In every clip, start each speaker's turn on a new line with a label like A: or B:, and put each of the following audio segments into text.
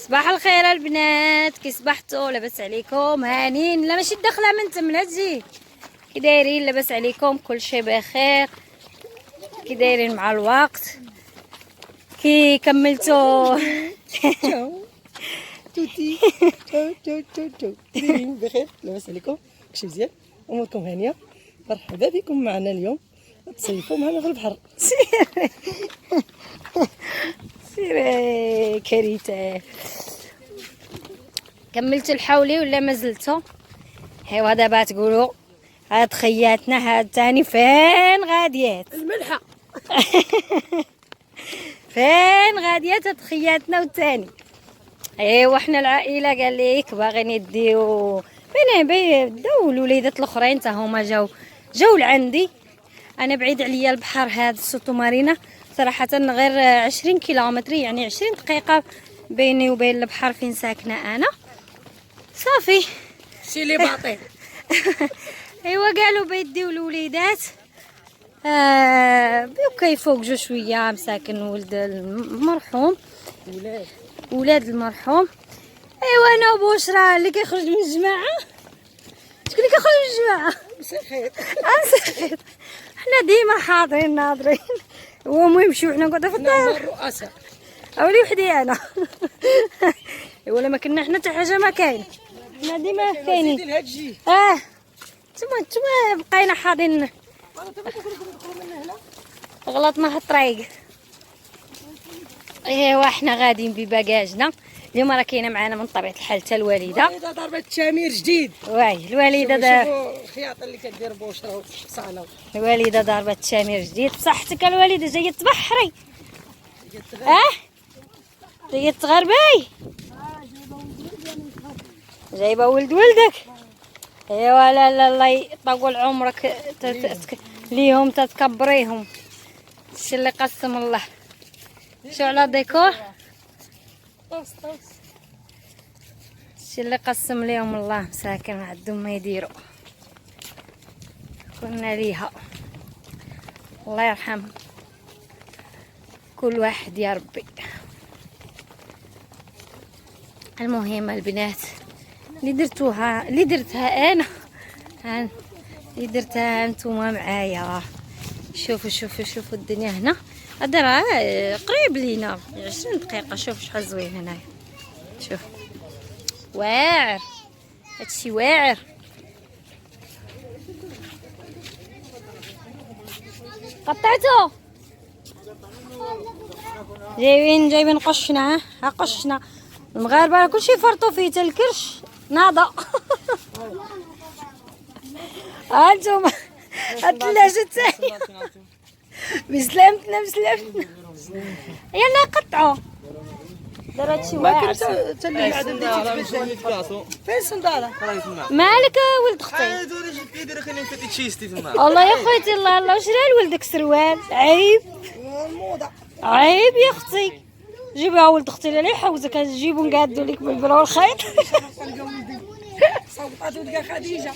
A: صباح الخير البنات، كي صبحتوا؟ لاباس عليكم؟ هانين؟ لا ماشي داخله من تما، تجي كي دايرين؟ لاباس عليكم؟ كل شيء بخير؟ كي دايرين مع الوقت؟ كي كملتوا؟
B: تشاو توتي تشاو تشاو تشاو تشاو دايرين بخير؟ لاباس عليكم؟ كلشي مزيان؟ اموركم هانيه؟ مرحبا بكم معنا اليوم تصيفوا معنا في البحر.
A: سيري كريته، كملتوا الحولي ولا مازلتوا؟ ايوا دابا تقولوا هاد خياتنا هاد تاني فين غاديات؟
B: الملحه.
A: فين غاديات هاد خياتنا والتاني؟ ايوا حنا العائله قال لك باغيين يديو بداو الوليدات الاخرين حتى هما جاو لعندي. انا بعيد عليا البحر هذا السوتو مارينا صراحه، غير 20 كيلومتر، يعني 20 دقيقه بيني وبين البحر فين ساكنه انا. صافي
B: سيلي باطي.
A: ايوا قالوا بيديو الوليدات بقاو يفوقجوا شويه، مساكن ولد المرحوم، ولاد المرحوم. ايوا انا وبشرى اللي كيخرج من الجماعه. شكون اللي كيخرج من الجماعه؟
B: مسخيط.
A: مسخيط. حنا ديما حاضرين ناظرين، هما يمشيو حنا نقعدوا في الدار.
B: الرؤساء
A: اولي وحدي انا. ولا ما كنا حنا حتى حاجه ما كاين، حنا ديما كاينين. نتوما بقينا حاضرين. غلطنا هالطريق. ايوا حنا غاديين بباجاجنا اليوم. راه كاينه معنا من طبيعه الحال حتى الوالده.
B: ضربت تشامير جديد.
A: واي الوالده
B: الخياطه اللي كدير بوشره وصاله.
A: الوالده ضربت تشامير جديد. بصحتك الوالده؟ جايه تبحري؟ جايه تغربي؟ جايبه ولد ولدك؟ ايوا لا الله يطول عمرك ليهم تتكبريهم. الشي اللي قسم الله. شو على ديكور؟ الشي اللي قسم ليهم الله، مساكن ما عندهم ما يديروا. كنا ليها الله يرحم كل واحد يا ربي. المهم البنات اللي درتها انا، اللي درتها انتوما معايا. شوفوا الدنيا هنا. هذا راه قريب لينا 20 دقيقه. شوف شحال زوين هنايا. شوف واعر، هادشي واعر. قطعتو؟ جايبين قشنا. ها قشنا المغاربه كلشي يفرطوا فيه، حتى الكرش ناضه. ها انتوما الثلاجه الثانيه. بسلامتنا يلا قطعوا. دار هادشي واعر.
B: حتى اللي قاعد فين الصنداله؟
A: مالك ولد اختي؟ الله يا خويتي، الله واش راه لولدك سروال؟ عيب عيب يا اختي. جيبها ولد اختي لا يحوزك، جيبو نقادو لك بالبرا والخيط.
B: صوبطات ولد خديجه.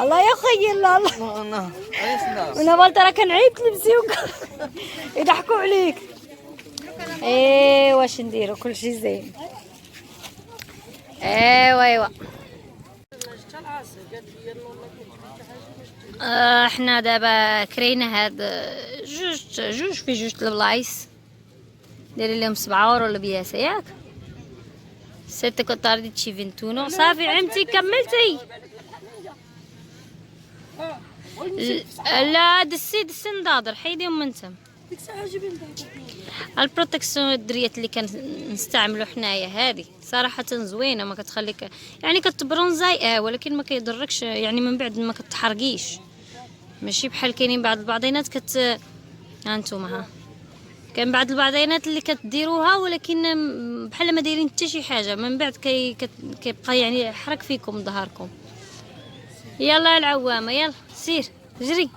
A: الله يا خويا الله. وانا قلت راه كنعيب تلبسيوك يضحكوا عليك. واش نديرو؟ كلشي زين. ايوا احنا دابا كرينا هاد جوج في جوج البلايص، دايرين لهم 7 اورو البياسه ياك. 7 كوتاردي تشي 21. صافي عمتي كملتي؟ لا دسي نضاضر حيديهم من تم.
B: ديك الساعه جيبي
A: البروتكسيون الدريات اللي كنستعملوا حنايا هذه صراحه زوينه، ما كتخليك يعني كتبرونزاي ولكن ما كيضركش، يعني من بعد ما كتحرقيش. ماشي بحال كاينين بعض البعضينات ها انتوما ها كاين بعض البعضينات اللي كتديروها ولكن بحال ما دايرين حتى شي حاجه، من بعد كيبقى يعني يحرق فيكم ظهركم. يلا العوامه يلا سير جري.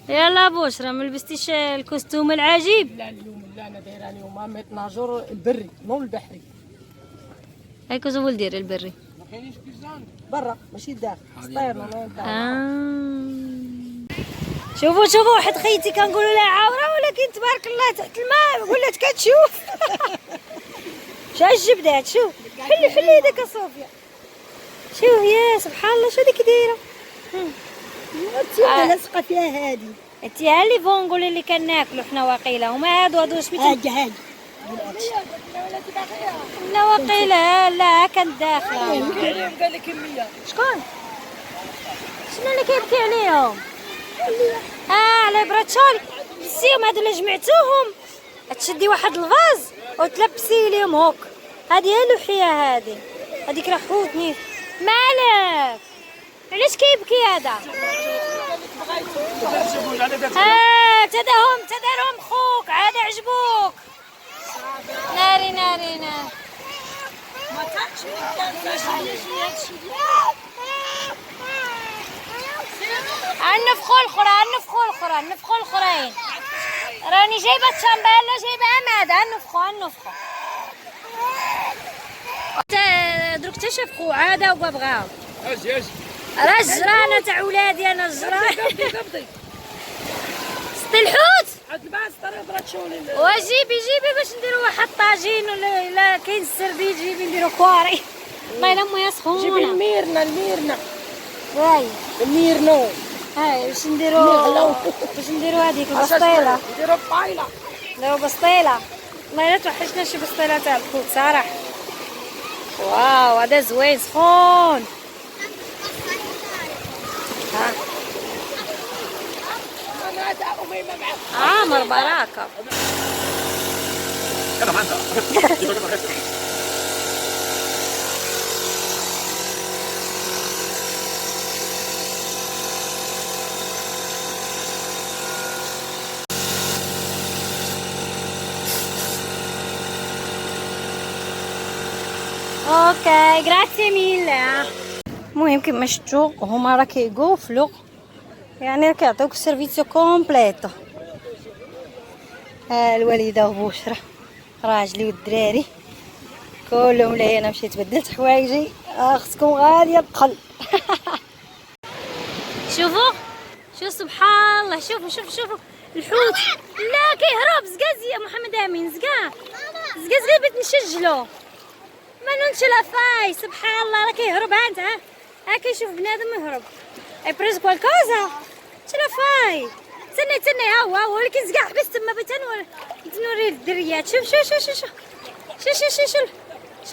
A: يلا بشرى ما لبستيش الكوستوم العجيب؟
B: لا اليوم لا، انا دايره اليوم ميت ناجور البري مو البحري.
A: هاي كوزول دير البري
B: ما كاينينش بيجان برا ماشي الداخل سطير ما
A: شوفوا واحد خيتي كنقولوا لها عاوره ولكن تبارك الله تحت الماء ولات كتشوف. شو الجبدات شو حلي يدك يا صوفيا. شو هي سبحان الله شو ديك دايره.
B: لاصقه فيها هادي.
A: انت ها اللي فونقول اللي كناكلو حنا واقيلا هما هادو سميتهم
B: هادي
A: لا واقيلا لا كانت داخله.
B: قال لك كميه
A: شكون شنو اللي كيبكي عليهم؟ على براتشالي دسيهم هادو اللي جمعتوهم تشدي واحد الفاز وتلبسي ليهم هوك. هادي هي لوحيه هاديك راه حوتني. مالك علاش كيبكي هذا؟ تدارهم خوك عاد عجبوك. ناري نفخو الاخرين راني جايبه الشامبالا جايبه اماده نفخو دروك تشفخو عاده وبغاو اجي راه الجرانه تاع ولادي انا الجرانه. سطي الحوت
B: عاد الباس طريق براتشولي
A: وجيبي باش نديرو واحد طاجين ولا كاين السردين جيبي نديرو كواري. الله يلا مويا سخونه.
B: جيبي الميرنا
A: واي
B: الميرنو.
A: هاي باش نديرو هذيك البسطيله. نديرو بسطيله. والله لا توحشنا شي بسطيله تاع الحوت صراحه. واو هذا زوين سخون. عامر براكه. اوكي جراتي ميلا. المهم كما شفتوا هما راه كيغوفلو يعني راه كيعطيوك السيرفيسيو كومبليتو. الوالده وبشرى راجلي والدراري كلهم لي. انا مشيت بدلت حوايجي اختكم غاديه الدخل. شوفوا سبحان الله. شوفوا الحوت لا كيهرب. زقاز يا محمد امين زقاز غير نشجلو ما ننشلا فاي. سبحان الله راه كيهرب. ها كيشوف بنادم يهرب. اي بريسكو الكازا شلا فاي. تسني ها هو ولكن زكاع حبس تما بغيت نوري الدريات. شوف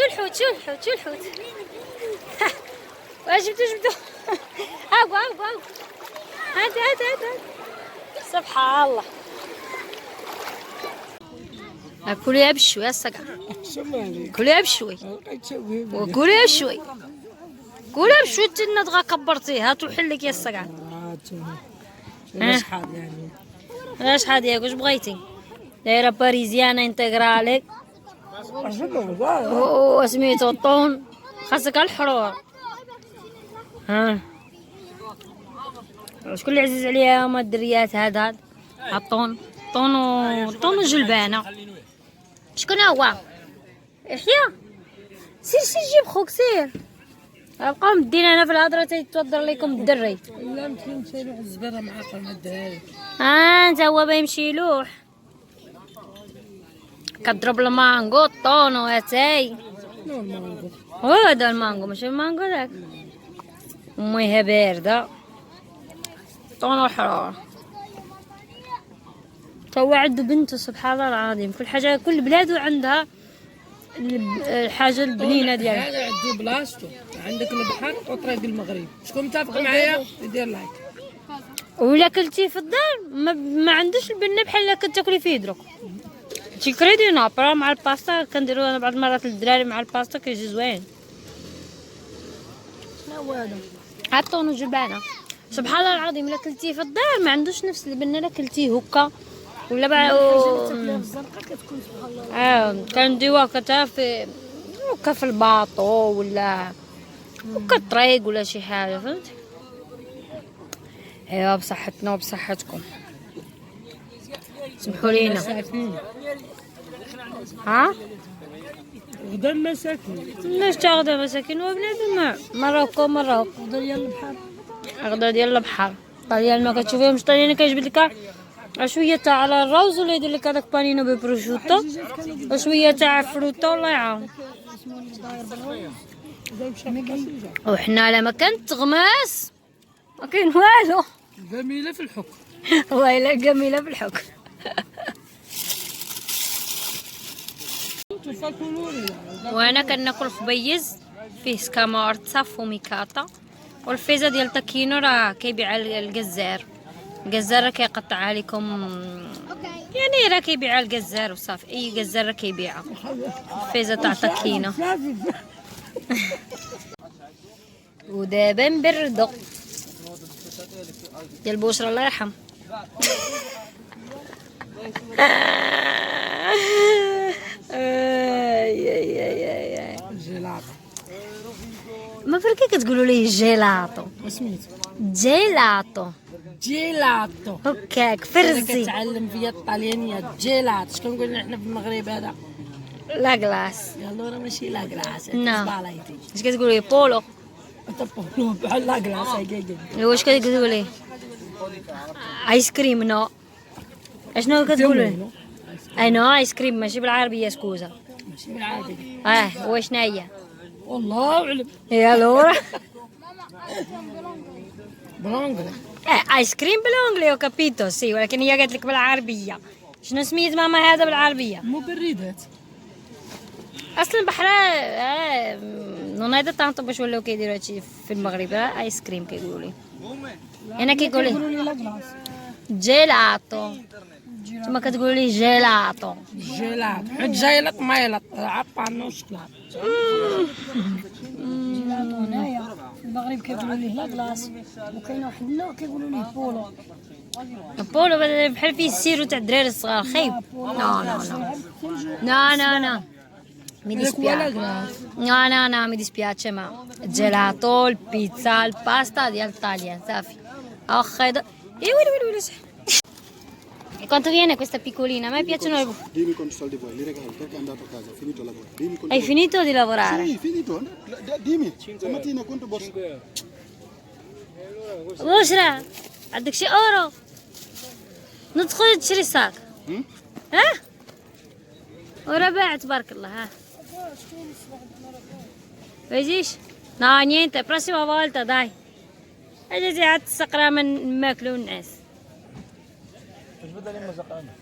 A: الحوت جبتو هاو هاد سبحان الله. كليها بشوي الصقع. كليها بشوي تنضغى كبرتيه هاتو حلك يا الصقع. شحال ياك واش بغيتي؟ دايره باريزيانا انتغرالي وسميتو طون خاصك الحرور. شكون اللي عزيز عليها هما الدريات هذا الطون وجلبانه. شكون هو يحيى؟ سير جيب خوك سير. بقاو مدين انا في الهضره تيتوضر لكم الدري.
B: لا مشي يروح الزبيره معاق مع الدراري.
A: انت هو بيمشي يلوح كضرب المانغو الطونو اتاي. هذا المانغو ماشي المانغو داك ميها بارده طونو حراره. تو عنده بنته سبحان الله العظيم كل حاجه كل بلاد عندها الحاجه البنينه ديالها.
B: هذا عندي بلاصتو عندك البحر وطريق المغرب. شكون متفق معايا يدير لايك.
A: ولا كلتي في الدار ما عندوش البنه بحال كنت تاكلي في يدرك. شي كريدي نابرا مع الباستا كنديرو انا بعض المرات للدراري مع الباستا كيجي زوين. شنو هو هذا؟ عطونو جبانه سبحان الله العظيم. الا كلتيه في الدار ما عندوش نفس البنه. الا كلتيه هكا ولا كنديوها كتا في هكا في الباطو ولا هكا الطريق ولا شي حاجه فهمت. ايوا بصحتنا وبصحتكم سمحوا لينا.
B: غدا مساكين.
A: الناس تاخذ مساكين وبنادم مروكو غدا ديال البحر. غدا ديال البحر طاليان ما كتشوفيهمش طاليان كيجبد لك شويه تاع على الروز ولا يدير لك هذاك بانينو ببروشوتو وشويه تاع فروتو الله يعاون. وحنا لما كانت تغماس ما كاين والو.
B: جميله في الحكم.
A: ويلا جميله في الحكم. وانا كناكل خبيز فيه سكامورتا فوميكاتا، والفيزا ديال تاكينو راه كيبيع الجزار. الجزار راه كيقطعها لكم، يعني راه كيبيعها الجزار وصافي، اي جزار راه كيبيعها. الفيزا تاع تاكينو. ودابا نبردو ديال بوشرا الله يرحم.
B: جيلاطو.
A: ما فرقي كتقولوا ليه جيلاطو؟
B: سميتو
A: جيلاطو.
B: جيلاطو.
A: هكاك
B: انا
A: فرزي.
B: كتعلم فيا الطاليانيه جيلاطو. شكون قلنا حنا في المغرب هذا؟
A: لا كلاس.
B: يلا راه ماشي لا كلاس.
A: نعم.
B: بالايتي.
A: اش كتقولي بولو؟
B: تبقوا بحال لا كلاس هكاك.
A: واش كتقولي؟ ايس كريم نو. اشنو كتقولي؟ انا ايس كريم ماشي بالعربيه سكوزا.
B: ماشي بالعربي.
A: واش هي؟
B: والله اعلم.
A: يا لورا.
B: بالانجلي.
A: ايس كريم بالانجلي وكابيتو سي، ولكن هي قالت لك بالعربيه. شنو سميت ماما هذا بالعربيه؟
B: مبردات.
A: اصلا بحرا نونايدا طانطو باش ولاو كيديروا هادشي في المغرب. ايس كريم كيقولوا لي. انا كيقولوا لي
B: لي لا كلاس.
A: جيلاتو. نتوما كتقولوا لي جيلاتو.
B: جيلاط. حيت جايلط مايلط عبانو شكلاط. جيلاطو هنايا في المغرب كيقولوا ليه لا كلاس، وكاين واحد النوع كيقولوا ليه بولو.
A: بولو بحال فيه السيرو تاع الدراري الصغار خايب. نو نو نو نو نو mi dispiace. No, mi dispiace, ma il gelato, il pizza, il pasta di Italia, صافي. أخذ. ويلي صح. Quanto viene questa piccolina? A me piacciono le...
C: Dimmi quanti soldi vuoi, li regalo perché è andato a casa, finito il lavoro. Dimmi quanto
A: Hai finito di lavorare?
C: Sì, finito. Dimmi, stamattina quanto borsa?
A: بشرى عندك شي اورو ندخل تشري ساك. ها ورا باع تبارك الله. ها ويجيش نا نينتا prossima volta dai. اجي عاد السقرا من ماكلو الناس.
C: ايش بدل لما زقانا؟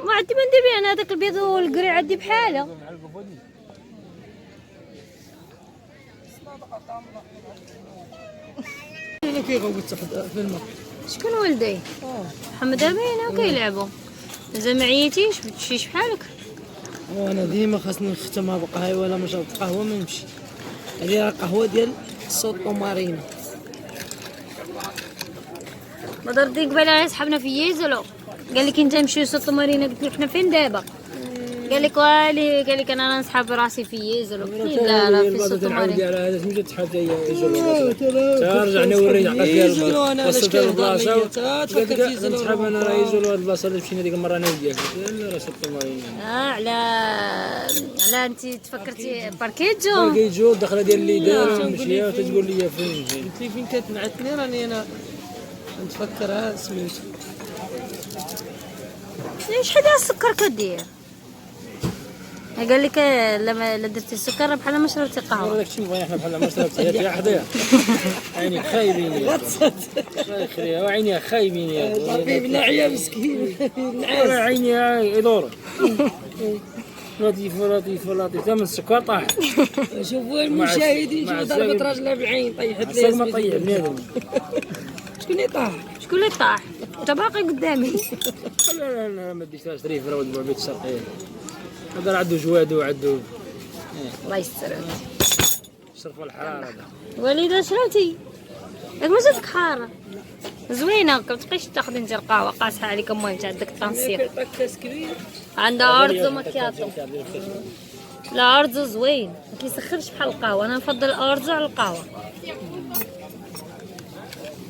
A: ما عندي ما ندير بيه انا هذاك البيض والقريع عندي بحاله.
B: كيغوت تحت في الماء.
A: شكون ولدي؟ محمد امين كيلعبوا. مازال ما عييتيش بتمشيش بحالك؟
B: وانا ديما خاصني نختمها بقهوه ولا ما شربت قهوه ما نمشي. هذه راه قهوه ديال سوطو مارينا.
A: بدر ديك قبيله صحابنا في يزلو قال لك انت نمشيو سوطو مارينا. قلت له حنا فين دابا؟ قال لك والي قال لك انا نسحب راسي في يزلو. لا في سوطو مارينا.
D: هذا سميتو تحب ترجع نوري عقد ديال وصلت البلاصه قلت لك نسحب انا راه يزول هاد البلاصه اللي مشينا ديك المره انا وياك. لا راه سوطو مارينا.
A: على انت تفكرتي باركيجو.
D: كيجو الدخله ديال اللي دار مشيا وتقول لي فين.
B: قلت لي فين كتنعتني راني انا نتفكرها سميتو.
A: شحال ديال السكر كدير؟ قال لك لما درتي السكر بحال ما شربتي قهوه.
D: داك الشيء بغينا حنا بحال ما شربتي يا حدايا. عيني خايبين يا الله يخليها وعيني خايبين يا
B: طبيب نعيا مسكين.
D: عيني يدور لطيف لطيف لطيف ثمن السكر طاح.
B: شوفوا المشاهدين شوفوا ضربت راجلها بعين طيحت ليه.
D: ما طيح بنادم.
B: شكون اللي طاح؟
A: شكون اللي طاح؟ انت باقي قدامي.
D: لا ما ديش شريف راه ولد البيت الشرقيه. هذا عنده جواد وعنده
A: الله يستر.
D: صرف الحراره هذا.
A: وليده شربتي؟ ياك ما جاتك حاره؟ زوينه كتبقيش تاخذي انت القهوه قاصحه عليك. المهم انت عندك التنسيق.
B: كاس كبير.
A: عندها ارزو مكياتو. لا ارزو زوين ما كيسخرش بحال القهوه. انا نفضل الارزو على القهوه.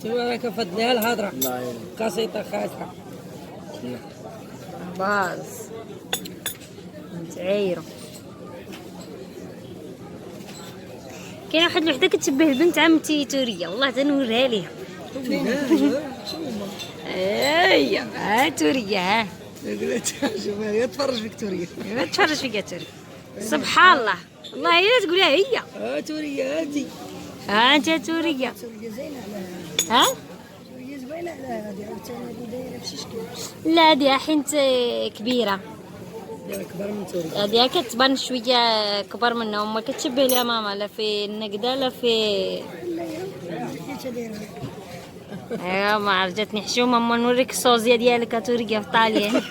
B: تما كنفضلها الهضره.
D: الله يعينك.
B: قصيده خاصه.
A: باز متعايره. كاينه واحد الوحده كتشبه البنت عمتي توريه والله تنوريها ليها. ايوا ها توريه ها
B: شوف هي تفرج فيك توريه.
A: ما تفرج فيك يا توري. سبحان الله والله الا تقولها هي.
B: توريه هاتي.
A: ها انت توريه.
B: توريه زينه على
A: ها
B: توريه زوينه على هذه عاوتاني هذه دايره بشي شكل.
A: لا هذه حين كبيره.
B: كبر من توريه.
A: هذه كتبان شويه كبر منهم، ما كتشبه لها ماما لا في النقده لا في.
B: لا حيت دايره.
A: ايوا ما رجعتني حشومه. اما نوريك الصوزيه ديالك توريه في طاليان.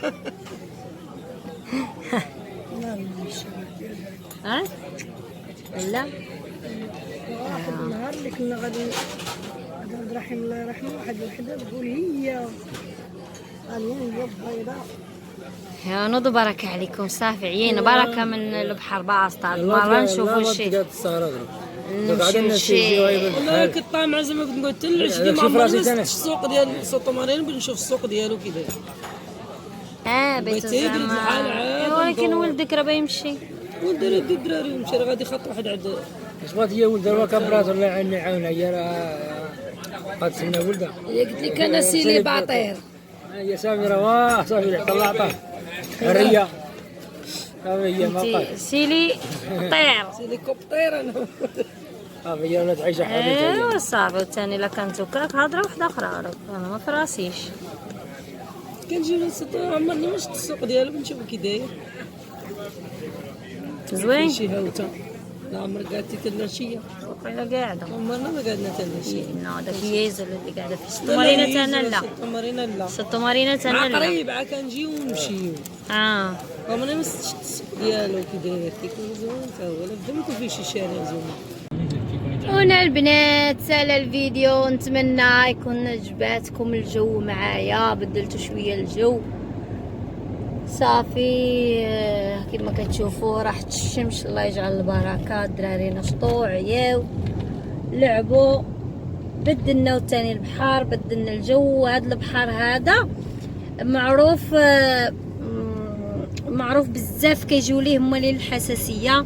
B: لا ماشي.
A: ها لا
B: واحد النهار اللي كنا غادي عبد الرحيم الله يرحمه واحد الوحده تقول هي اليوم بيضاء.
A: يا نوض بركه عليكم صافي عيينا بركه من البحر باسطه المره نشوفوا شي
B: والله كنت طامع زعما كنت قلت له شدي ما السوق ديال سوطو مارين بغيت نشوف السوق ديالو كي داير.
A: بيت الزعما ولكن ولدك راه بايمشي.
B: ولد الدراري مشى راه غادي خط واحد عند
D: اش بغات هي ولدها راه كبرات الله يعاونها هي راه قد سنة ولدها.
B: هي قلت لك انا سيلي باطير.
D: هي ساميرة واه ساميرة طلعتها الريا صافي هي ما قال
A: سيلي طير
B: سيلي كوبطير انا.
D: صافي هي ولات عايشة حياتها.
A: ايوا صافي وثاني لا كانت وكاك هضره وحده اخرى انا ما فراسيش.
B: كنجي عمرني ما شفت السوق ديالو نشوف كي داير
A: زوين.
B: شي هاوته لا عمرك قعدتي تلا شي
A: وقيلا قاعده
B: عمرنا ما قعدنا تلا شي.
A: لا داك يزل اللي قاعده في ستو مارينا تانا لا
B: ستو مارينا لا
A: ستو مارينا تانا لا
B: قريب عا كنجيو ونمشيو. عمرنا ما شفت السوق ديالو كي داير كيكون زوين تا هو لا بدا يكون فيه شي شارع زوين.
A: هنا البنات سال الفيديو، نتمنى يكون عجباتكم الجو معايا، بدلتو شويه الجو صافي. كما كتشوفوا راحت الشمس الله يجعل البركه. الدراري نشطوا عياو لعبوا، بدلنا وثاني البحر بدلنا الجو. هذا البحر هذا معروف بزاف كيجيو ليه هما اللي الحساسيه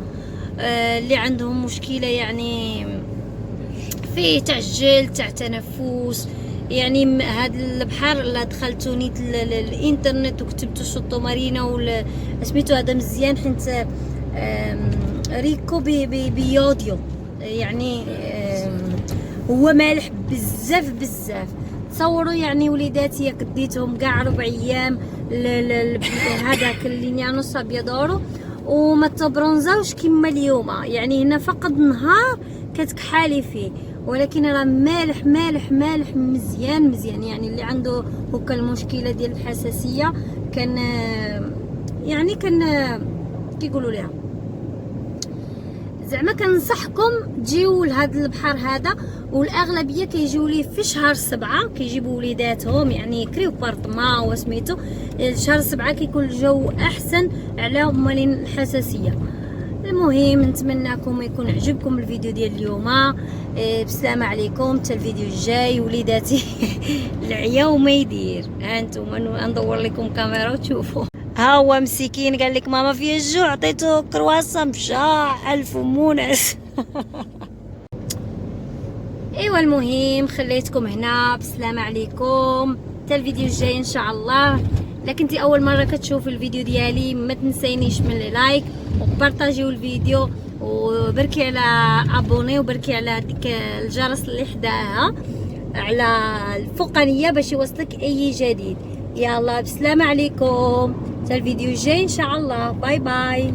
A: اللي عندهم مشكله يعني فيه تعجل تاع تنفس. يعني هذا البحر لا دخلتو نيت الانترنت وكتبتو شطو مارينا ولا سميتو هذا مزيان حيت ريكو بيوديو يعني هو مالح بزاف بزاف. تصوروا يعني وليداتي قديتهم كاع 4 ايام هذاك اللينيانوس ابيض وما تبرونزاوش كما اليوم. يعني هنا فقط نهار كتكحالي فيه، ولكن راه مالح مالح مالح مزيان مزيان. يعني اللي عنده هكا المشكله ديال الحساسيه كان يعني كان كيقولوا ليها زعما كنصحكم تجيو لهذا البحر هذا. والاغلبيه كيجيو ليه في شهر 7 كيجيبوا وليداتهم يعني يكريو بارطما وسميتو. شهر 7 كيكون الجو احسن على مالين الحساسيه. المهم نتمنىكم يكون عجبكم الفيديو ديال اليوم. بسلامة عليكم حتى الفيديو الجاي. وليداتي العيا وما يدير. ها انتم ندور لكم كاميرا وتشوفوا. ها هو مسكين قال لك ماما فيه الجوع، عطيته كرواسون مشى الف ومونس. ايوا المهم خليتكم هنا. بسلامة عليكم حتى الفيديو الجاي ان شاء الله. الا كنتي اول مره كتشوفي الفيديو ديالي ما تنسينيش من لايك وبارطاجيو الفيديو وبركي على ابوني وبركي على ديك الجرس اللي حداها على الفوقانيه باش يوصلك اي جديد. يلا بسلامة عليكم حتى الفيديو الجاي ان شاء الله. باي باي.